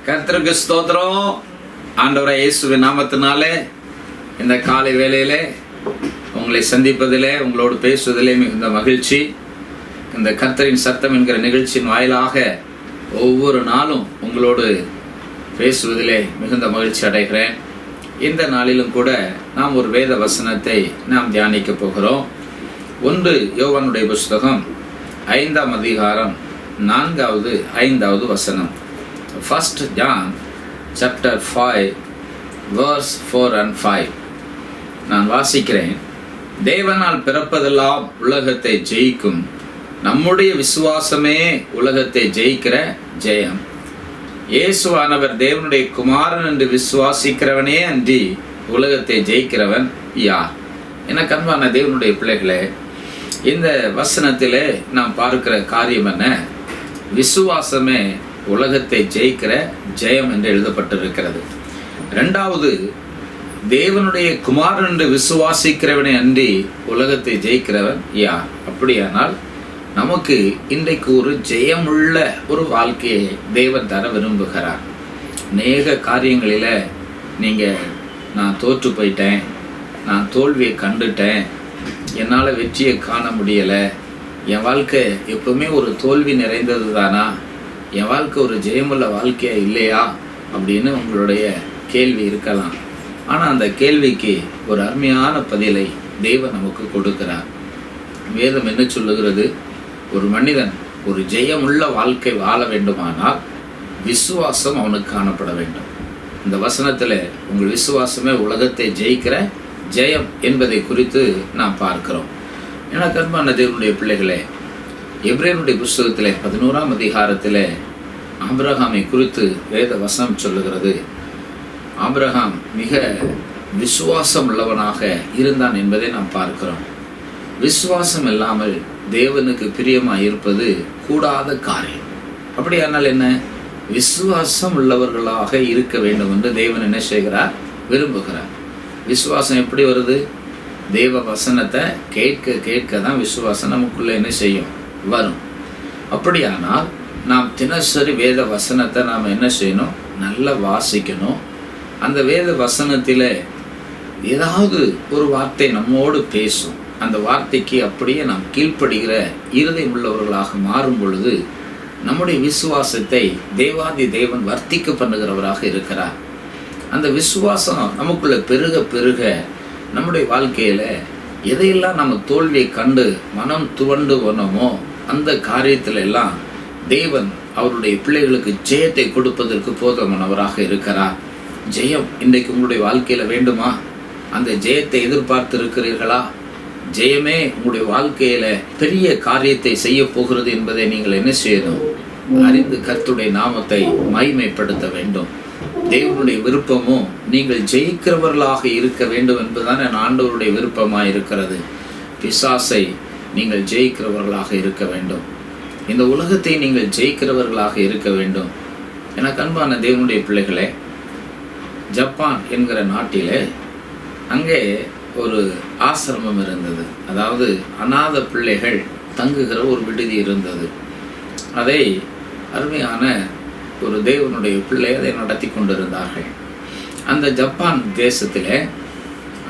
கர்த்தருக்கு ஸ்தோத்திரம். ஆண்டவராகிய இயேசுவின் நாமத்தினாலே இந்த காலை வேளையிலே உங்களை சந்திப்பதிலே, உங்களோடு பேசுவதிலே மிகுந்த மகிழ்ச்சி. இந்த கர்த்தரின் சத்தம் என்கிற நிகழ்ச்சியின் வாயிலாக ஒவ்வொரு நாளும் உங்களோடு பேசுவதிலே மிகுந்த மகிழ்ச்சி அடைகிறேன். இந்த நாளிலும் கூட நாம் ஒரு வேத வசனத்தை நாம் தியானிக்க போகிறோம். 1 யோவானுடைய புஸ்தகம் 5ஆம் அதிகாரம் 4-5வது வசனம். 1 John chapter 5 verse 4 and 5. நான் வாசிக்கிறேன். தேவனால் பிறப்பதெல்லாம் உலகத்தை ஜெயிக்கும், நம்முடைய விசுவாசமே உலகத்தை ஜெயிக்கிற ஜெயம். இயேசுவானவர் தேவனுடைய குமாரன் என்று விசுவாசிக்கிறவனே அன்றி உலகத்தை ஜெயிக்கிறவன் யார்? எனக்கு அன்பான தேவனுடைய பிள்ளைகளே, இந்த வசனத்திலே நாம் பார்க்கிற காரியம் என்ன? விசுவாசமே உலகத்தை ஜெயிக்கிற ஜெயம் என்று எழுதப்பட்டிருக்கிறது. 2வது, தேவனுடைய குமாரன் என்று விசுவாசிக்கிறவனே அன்றி உலகத்தை ஜெயிக்கிறவன் யார்? அப்படியானால் நமக்கு இன்றைக்கு ஒரு ஜெயமுள்ள ஒரு வாழ்க்கையை தேவன் தர விரும்புகிறார். அநேக காரியங்களில் நீங்கள் நான் தோற்று போயிட்டேன், நான் தோல்வியை கண்டுட்டேன், என்னால் வெற்றியை காண முடியலை, என் வாழ்க்கை எப்பவுமே ஒரு தோல்வி நிறைந்தது தானா, என் வாழ்க்கை ஒரு ஜெயமுள்ள வாழ்க்கையா இல்லையா அப்படின்னு உங்களுடைய கேள்வி இருக்கலாம். ஆனால் அந்த கேள்விக்கு ஒரு அருமையான பதிலை தேவன் நமக்கு கொடுக்கிறார். வேதம் என்ன சொல்லுகிறது? ஒரு மனிதன் ஒரு ஜெயமுள்ள வாழ்க்கை வாழ வேண்டுமானால் விசுவாசம் அவனுக்கு காணப்பட வேண்டும். இந்த வசனத்தில் உங்கள் விசுவாசமே உலகத்தை ஜெயிக்கிற ஜெயம் என்பதை குறித்து நாம் பார்க்கிறோம். எனக்கு அன்பான தேவனுடைய பிள்ளைகளே, எபிரேயருடைய புஸ்தகத்திலே 11ஆம் அதிகாரத்தில் ஆபிரகாமை குறித்து வேத வசனம் சொல்லுகிறது. ஆபிரகாம் மிக விசுவாசம் உள்ளவனாக இருந்தான் என்பதை நாம் பார்க்கிறோம். விசுவாசம் இல்லாமல் தேவனுக்கு பிரியமாக இருப்பது கூடாத காரியம். அப்படியானால் என்ன? விசுவாசம் உள்ளவர்களாக இருக்க வேண்டும் என்று தேவன் என்ன செய்கிறார்? விரும்புகிறார். விசுவாசம் எப்படி வருது? தேவ வசனத்தை கேட்க கேட்க தான் விசுவாசம் நமக்குள்ளே என்ன செய்யும்? வரும். அப்படியானால் நாம் தினசரி வேத வசனத்தை நாம் என்ன செய்யணும்? நல்லா வாசிக்கணும். அந்த வேத வசனத்தில் ஏதாவது ஒரு வார்த்தை நம்மோடு பேசும். அந்த வார்த்தைக்கு அப்படியே நாம் கீழ்ப்படுகிற இருதயம் உள்ளவர்களாக மாறும் பொழுது நம்முடைய விசுவாசத்தை தேவாதி தேவன் வர்த்திக்க பண்ணுகிறவராக இருக்கிறார். அந்த விசுவாசம் நமக்குள்ள பெருக பெருக நம்முடைய வாழ்க்கையில் எதையெல்லாம் நம்ம தோல்வியை கண்டு மனம் துவண்டு போனோமோ அந்த காரியத்தில் எல்லாம் தேவன் அவருடைய பிள்ளைகளுக்கு ஜெயத்தை கொடுப்பதற்கு போதுமானவராக இருக்கிறார். ஜெயம் இன்றைக்கு உங்களுடைய வாழ்க்கையில் வேண்டுமா? அந்த ஜெயத்தை எதிர்பார்த்து இருக்கிறீர்களா? ஜெயமே உங்களுடைய வாழ்க்கையில் பெரிய காரியத்தை செய்ய போகிறது என்பதை நீங்கள் என்ன செய்யணும்? அறிந்து கர்த்தருடைய நாமத்தை மகிமைப்படுத்த வேண்டும். தேவனுடைய விருப்பமும் நீங்கள் ஜெயிக்கிறவர்களாக இருக்க வேண்டும் என்பதுதான் என் ஆண்டவருடைய விருப்பமாக இருக்கிறது. பிசாசை நீங்கள் ஜெயிக்கிறவர்களாக இருக்க வேண்டும். இந்த உலகத்தை நீங்கள் ஜெயிக்கிறவர்களாக இருக்க வேண்டும். எனக்கு அன்பான தேவனுடைய பிள்ளைகளே, ஜப்பான் என்கிற நாட்டிலே அங்கே ஒரு ஆசிரமம் இருந்தது. அதாவது அநாத பிள்ளைகள் தங்குகிற ஒரு விடுதி இருந்தது. அதை அருமையான ஒரு தேவனுடைய பிள்ளை அதை நடத்தி கொண்டிருந்தார்கள். அந்த ஜப்பான் தேசத்தில்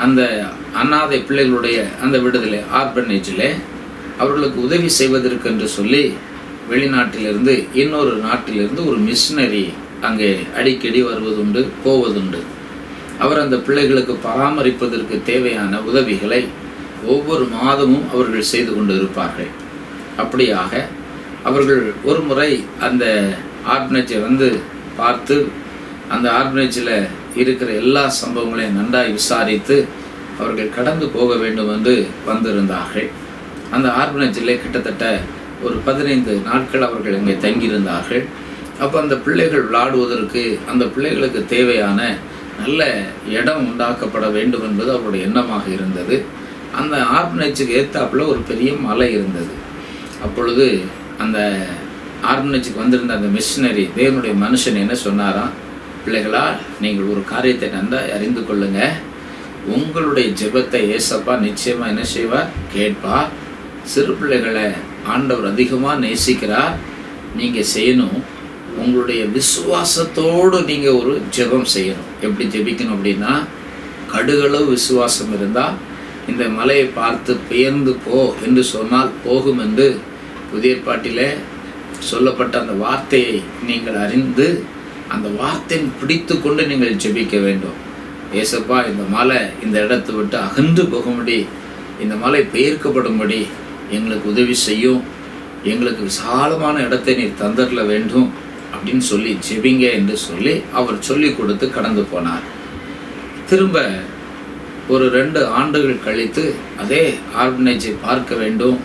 அந்த அநாதை பிள்ளைகளுடைய அந்த விடுதலை ஆர்பனேஜில் அவர்களுக்கு உதவி செய்வதற்கு என்று சொல்லி வெளிநாட்டிலிருந்து இன்னொரு நாட்டிலிருந்து ஒரு மிஷினரி அங்கே அடிக்கடி வருவதுண்டு, போவதுண்டு. அவர் அந்த பிள்ளைகளுக்கு பராமரிப்பதற்கு தேவையான உதவிகளை ஒவ்வொரு மாதமும் அவர்கள் செய்து கொண்டு இருப்பார்கள். அப்படியாக அவர்கள் ஒரு முறை அந்த ஆர்பனேஜை பார்த்து அந்த ஆர்பனேஜில் இருக்கிற எல்லா சம்பவங்களையும் நன்றாய் விசாரித்து அவர்கள் கடந்து போக வேண்டும் என்று வந்திருந்தார்கள். அந்த ஆர்பனேஜில் கிட்டத்தட்ட ஒரு 15 நாட்கள் அவர்கள் இங்கே தங்கியிருந்தார்கள். அப்போ அந்த பிள்ளைகள் விளையாடுவதற்கு அந்த பிள்ளைகளுக்கு தேவையான நல்ல இடம் உண்டாக்கப்பட வேண்டும் என்பது அவருடைய எண்ணமாக இருந்தது. அந்த ஆர்பனேஜுக்கு ஏற்றாப்புல ஒரு பெரிய மலை இருந்தது. அப்பொழுது அந்த ஆர்பனேஜுக்கு வந்திருந்த அந்த மிஷினரி தேவனுடைய மனுஷன் என்ன சொன்னாராம்? பிள்ளைகளா, நீங்கள் ஒரு காரியத்தை நன்றாக அறிந்து கொள்ளுங்க. உங்களுடைய ஜெபத்தை ஏசப்பா நிச்சயமாக என்ன செய்வார்? கேட்பார். சிறு பிள்ளைகளை ஆண்டவர் அதிகமாக நேசிக்கிறார். நீங்கள் செய்யணும், உங்களுடைய விசுவாசத்தோடு நீங்கள் ஒரு ஜெபம் செய்யணும். எப்படி ஜெபிக்கணும் அப்படின்னா, கடுகளவு விசுவாசம் இருந்தால் இந்த மலையை பார்த்து பெயர்ந்து போ என்று சொன்னால் போகும் என்று புதிய ஏற்பாட்டிலே சொல்லப்பட்ட அந்த வார்த்தையை நீங்கள் அறிந்து அந்த வார்த்தையை பிடித்து கொண்டு நீங்கள் ஜெபிக்க வேண்டும். ஏசப்பா, இந்த மலை இந்த இடத்தை விட்டு அகன்று போகும்படி, இந்த மலை பெயர்க்கப்படும்படி எங்களுக்கு உதவி செய்யும், எங்களுக்கு விசாலமான இடத்தை நீர் தந்தரல வேண்டும் அப்படின்னு சொல்லி ஜெபிங்க என்று சொல்லி அவர் சொல்லி கொடுத்து கடந்து போனார். திரும்ப ஒரு 2 ஆண்டுகள் கழித்து அதே ஆர்பனேஜை பார்க்க வேண்டும்,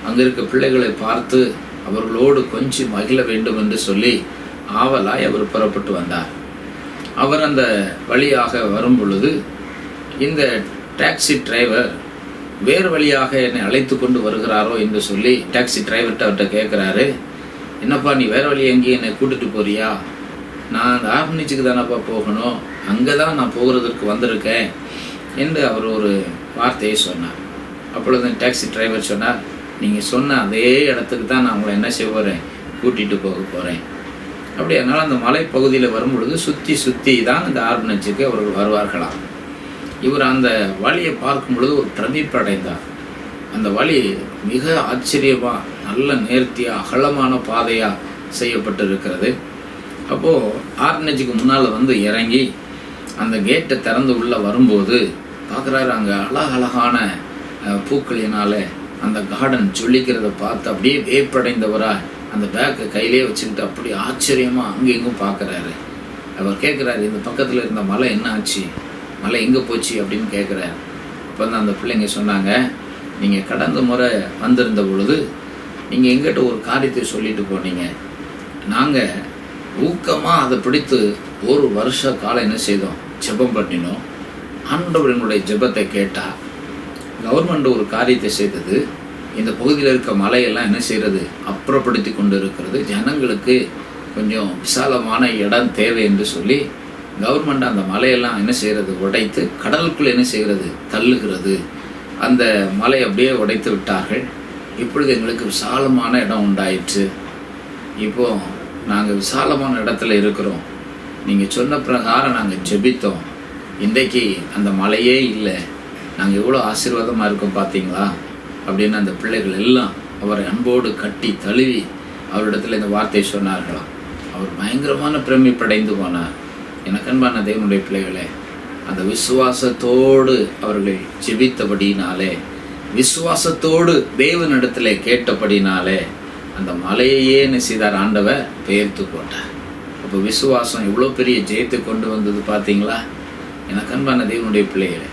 அங்கே இருக்க பிள்ளைகளை பார்த்து அவர்களோடு கொஞ்சம் மகிழ வேண்டும் என்று சொல்லி ஆவலாய் அவர் புறப்பட்டு வந்தார். அவர் அந்த வழியாக வரும் பொழுது இந்த டாக்ஸி டிரைவர் வேறு வழியாக என்னை அழைத்து கொண்டு வருகிறாரோ என்று சொல்லி டாக்ஸி டிரைவர்கிட்ட அவர்கிட்ட கேட்குறாரு, என்னப்பா நீ வேறு வழி எங்கேயும் என்னை கூட்டிகிட்டு போறியா? நான் அந்த ஆர்பனேஜுக்கு தானப்பா போகணும், அங்கே தான் நான் போகிறதுக்கு வந்திருக்கேன் என்று அவர் ஒரு வார்த்தையை சொன்னார். அப்பொழுது டாக்ஸி டிரைவர் சொன்னார், நீங்கள் சொன்ன அதே இடத்துக்கு தான் நான் உங்களை என்ன செய்ய போகிறேன், கூட்டிகிட்டு போக போகிறேன். அப்படி அதனால் அந்த மலைப்பகுதியில் வரும்பொழுது சுற்றி தான் இந்த ஆர்பனேஜுக்கு அவர்கள் வருவார்களாம். இவர் அந்த வழியை பார்க்கும் பொழுது ஒரு பிரமிப்பு அடைந்தார். அந்த வழி மிக ஆச்சரியமாக நல்ல நேர்த்தியாக அகலமான பாதையாக செய்யப்பட்டிருக்கிறது. அப்போது ஆர்பனேஜுக்கு முன்னால் வந்து இறங்கி அந்த கேட்டை திறந்து உள்ளே வரும்போது பார்க்குறாரு, அங்கே அழகழகான பூக்களினால் அந்த கார்டன் ஜொலிக்கிறத பார்த்து அப்படியே வேப்படைந்தவராக அந்த பேக்கை கையிலே வச்சுக்கிட்டு அப்படி ஆச்சரியமாக அங்கே எங்கும் பார்க்குறாரு. அவர் கேட்குறாரு, இந்த பக்கத்தில் இருந்த மலை என்ன ஆச்சு, மலை எங்கே போச்சு அப்படின்னு கேட்குறாரு. அப்போ தான் அந்த பிள்ளைங்க சொன்னாங்க, நீங்கள் கடந்த முறை வந்திருந்த பொழுது நீங்கள் எங்கிட்ட ஒரு காரியத்தை சொல்லிட்டு போனீங்க, நாங்கள் ஊக்கமாக அதை பிடித்து 1 வருஷ காலம் என்ன செய்தோம், ஜெபம் பண்ணினோம். ஆண்டவர் எங்களுடைய ஜெபத்தை கேட்டால் கவர்மெண்ட் ஒரு காரியத்தை செய்தது, இந்த பகுதியில் இருக்க மலையெல்லாம் என்ன செய்கிறது, அப்புறப்படுத்தி கொண்டு இருக்கிறது, ஜனங்களுக்கு கொஞ்சம் விசாலமான இடம் தேவை என்று சொல்லி கவர்மெண்ட் அந்த மலையெல்லாம் என்ன செய்கிறது, உடைத்து கடலுக்குள்ளே என்ன செய்கிறது, தள்ளுகிறது. அந்த மலை அப்படியே உடைத்து விட்டார்கள். இப்பொழுது எங்களுக்கு விசாலமான இடம் உண்டாயிற்று. இப்போது நாங்கள் விசாலமான இடத்துல இருக்கிறோம், நீங்கள் சொன்ன பிரகாரம் நாங்கள் ஜெபித்தோம், இன்றைக்கு அந்த மலையே இல்லை, நாங்கள் எவ்வளோ ஆசீர்வாதமாக இருக்கோம் பார்த்தீங்களா அப்படின்னு அந்த பிள்ளைகள் எல்லாம் அவரை அன்போடு கட்டி தழுவி அவரிடத்தில் இந்த வார்த்தையை சொன்னார்களாம். அவர் பயங்கரமான பிரமிப்படைந்து போனார். எனக்கு அன்பான தேவனுடைய பிள்ளைகளே, அந்த விசுவாசத்தோடு அவர்கள் ஜெபித்தபடினாலே, விசுவாசத்தோடு தேவனிடத்தில் கேட்டபடினாலே அந்த மலையையே என்ன செய்தார், ஆண்டவர் பெயர்த்து போட்டார். அப்போ விசுவாசம் எவ்வளோ பெரிய ஜெயத்தை கொண்டு வந்தது பார்த்தீங்களா? எனக்கு அன்பான தேவனுடைய பிள்ளைகளே,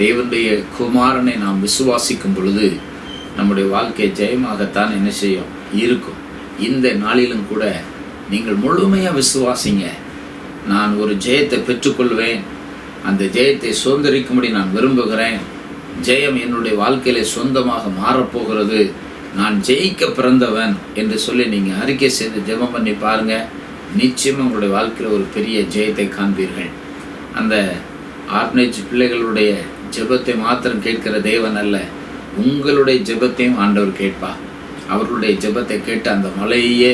தேவனுடைய குமாரனை நாம் விசுவாசிக்கும் பொழுது நம்முடைய வாழ்க்கை ஜெயமாகத்தான் என்ன செய்யும், இருக்கும். இந்த நாளிலும் கூட நீங்கள் முழுமையாக விசுவாசிங்க. நான் ஒரு ஜெயத்தை பெற்றுக்கொள்வேன், அந்த ஜெயத்தை சுதந்திரிக்கும்படி நான் விரும்புகிறேன், ஜெயம் என்னுடைய வாழ்க்கையில் சொந்தமாக மாறப்போகிறது, நான் ஜெயிக்க பிறந்தவன் என்று சொல்லி நீங்கள் அறிக்கை செய்து ஜெபம் பண்ணி பாருங்கள். நிச்சயமாக உங்களுடைய வாழ்க்கையில் ஒரு பெரிய ஜெயத்தை காண்பீர்கள். அந்த ஆர்பனேஜ் பிள்ளைகளுடைய ஜெபத்தை மாத்திரம் கேட்கிற தேவன் அல்ல, உங்களுடைய ஜெபத்தையும் ஆண்டவர் கேட்பார். அவர்களுடைய ஜெபத்தை கேட்டு அந்த மலையே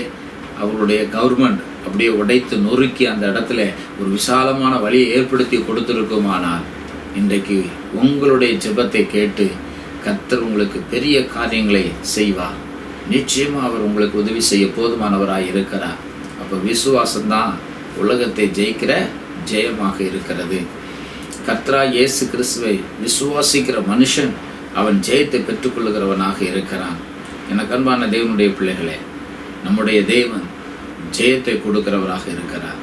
அவர்களுடைய கவர்மெண்ட் அப்படியே உடைத்து நொறுக்கி அந்த இடத்துல ஒரு விசாலமான வழியை ஏற்படுத்தி கொடுத்துருக்குமானால் இன்றைக்கு உங்களுடைய ஜெபத்தை கேட்டு கர்த்தர் உங்களுக்கு பெரிய காரியங்களை செய்வார். நிச்சயமாக அவர் உங்களுக்கு உதவி செய்ய போதுமானவராக இருக்கிறார். அப்போ விசுவாசம்தான் உலகத்தை ஜெயிக்கிற ஜெயமாக இருக்கிறது. கர்த்தராகிய இயேசு கிறிஸ்துவை விசுவாசிக்கிற மனுஷன் அவன் ஜெயத்தை பெற்றுக்கொள்ளுகிறவனாக இருக்கிறான். எனக்கு அன்பான தேவனுடைய பிள்ளைகளே, நம்முடைய தேவன் ஜெயத்தை கொடுக்கிறவராக இருக்கிறார்.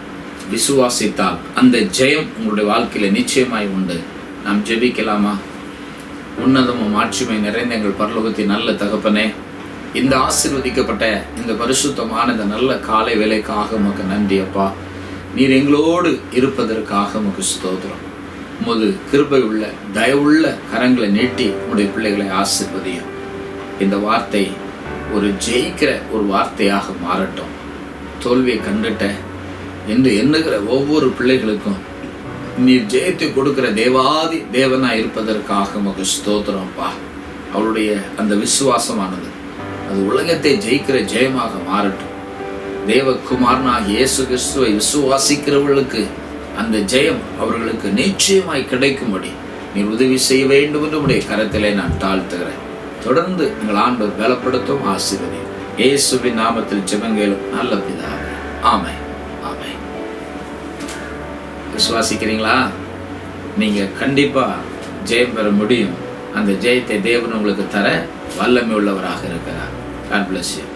விசுவாசித்தால் அந்த ஜெயம் உங்களுடைய வாழ்க்கையில் நிச்சயமாய் உண்டு. நாம் ஜெபிக்கலாமா? உன்னதமும் ஆட்சிமை நிறைந்த எங்கள் பரலோகத்தின் நல்ல தகப்பனே, இந்த ஆசீர்வதிக்கப்பட்ட இந்த பரிசுத்தமான இந்த நல்ல காலை வேலைக்காக உமக்கு நன்றி அப்பா. நீர் எங்களோடு இருப்பதற்காக உமக்கு ஸ்தோத்திரம். உமது கிருபை உள்ள தயவுள்ள கரங்களை நீட்டி உங்களுடைய பிள்ளைகளை ஆசீர்வதியும். இந்த வார்த்தை ஒரு ஜெயிக்கிற ஒரு வார்த்தையாக மாறட்டும். தோல்வியை கண்டுட்ட என்று எண்ணுகிற ஒவ்வொரு பிள்ளைகளுக்கும் நீர் ஜெயத்தை கொடுக்கிற தேவாதி தேவனாக இருப்பதற்காக உமக்கு ஸ்தோத்திரம்ப்பா. அவருடைய அந்த விசுவாசமானது அது உலகத்தை ஜெயிக்கிற ஜெயமாக மாறட்டும். தேவகுமாரனாகிய இயேசு கிறிஸ்துவை விசுவாசிக்கிறவர்களுக்கு அந்த ஜெயம் அவர்களுக்கு நிச்சயமாய் கிடைக்கும்படி நீர் உதவி செய்ய வேண்டும் என்று உடைய கரத்திலே நான் தாழ்த்துகிறேன். தொடர்ந்து எங்கள் ஆண்டவர் பலப்படுத்தும், ஆசீர்வதியும். இயேசுவின் நாமத்தில் ஜெபங்களும் நல்ல பிதாவே, ஆமென், ஆமென். விசுவாசிக்கிறீங்களா? நீங்க கண்டிப்பா ஜெயம் பெற முடியும். அந்த ஜெயத்தை தேவன் உங்களுக்கு தர வல்லமை உள்ளவராக இருக்கிறார். God bless you.